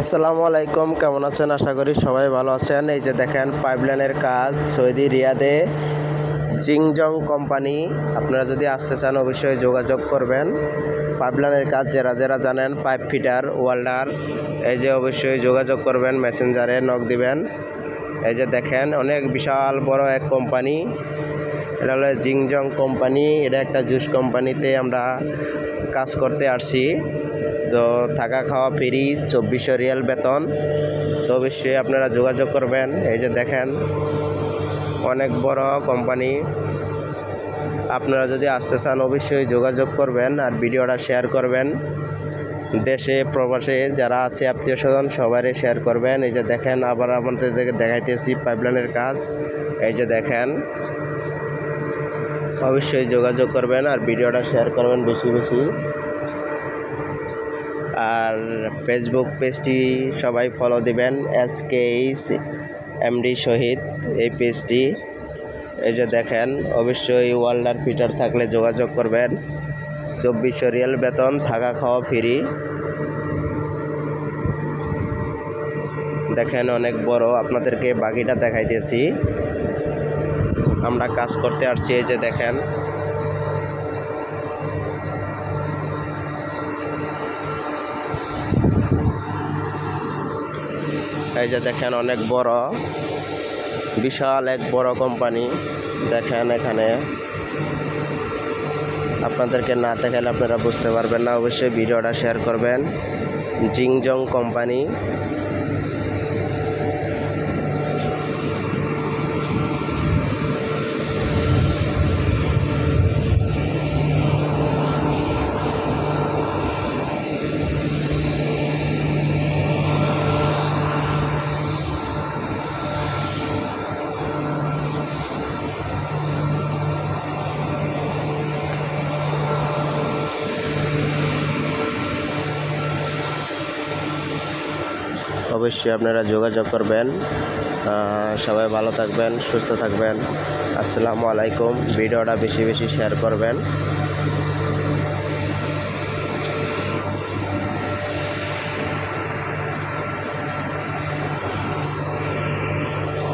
আসসালামু আলাইকুম, কেমন আছেন? আশা করি সবাই ভালো আছেন। এই যে দেখেন পাইপলাইনের কাজ সৌদি রিয়াদে জিংজং কোম্পানি। আপনারা যদি আসতে চান অবশ্যই যোগাযোগ করবেন। পাইপলাইনের কাজ যারা যারা জানেন, পাইপ ফিটার, ওয়েল্ডার, এই যে অবশ্যই যোগাযোগ করবেন, মেসেঞ্জারে নক দিবেন। এই যে দেখেন অনেক বিশাল বড় এক কোম্পানি, এটা হলো জিংজং কোম্পানি। এটা একটা জুস কোম্পানিতে আমরা কাজ করতে আসছি। তো থাকা খাওয়া ফ্রি, 2400 রিয়াল বেতন। তো অবশ্যই আপনারা যোগাযোগ করবেন। এই যে দেখেন অনেক বড় কোম্পানি। আপনারা যদি আসতে চান অবশ্যই যোগাযোগ করবেন আর ভিডিওটা শেয়ার করবেন। দেশে প্রবাসে যারা আছে আত্মীয় স্বজন সবারই শেয়ার করবেন। এই যে দেখেন আবার আমাদের দেখাইতেছি পাইপলাইনের কাজ। এই যে দেখেন অবশ্যই যোগাযোগ করবেন আর ভিডিওটা শেয়ার করবেন বেশি বেশি। আর ফেসবুক পেজটি সবাই ফলো দিবেন, SKS MD শহীদ এই পেজটি। এই যে দেখেন অবশ্যই ওয়েল্ডার ফিটার থাকলে যোগাযোগ করবেন। 2400 রিয়াল বেতন, থাকা খাওয়া ফ্রি। দেখেন অনেক বড়, আপনাদেরকে বাকিটা দেখাইতেছি। আমরা কাজ করতে আসছি। এই যে দেখেন এই যে দেখেন অনেক বড়, বিশাল এক বড় কোম্পানি। দেখেন এখানে আপনাদেরকে না দেখালে আপনারা বুঝতে পারবেন না। অবশ্যই ভিডিওটা শেয়ার করবেন। জিংজং কোম্পানি। অবশ্যই আপনারা যোগাযোগ করবেন। সবাই ভালো থাকবেন, সুস্থ থাকবেন। আসসালামু আলাইকুম। ভিডিওটা বেশি বেশি শেয়ার করবেন।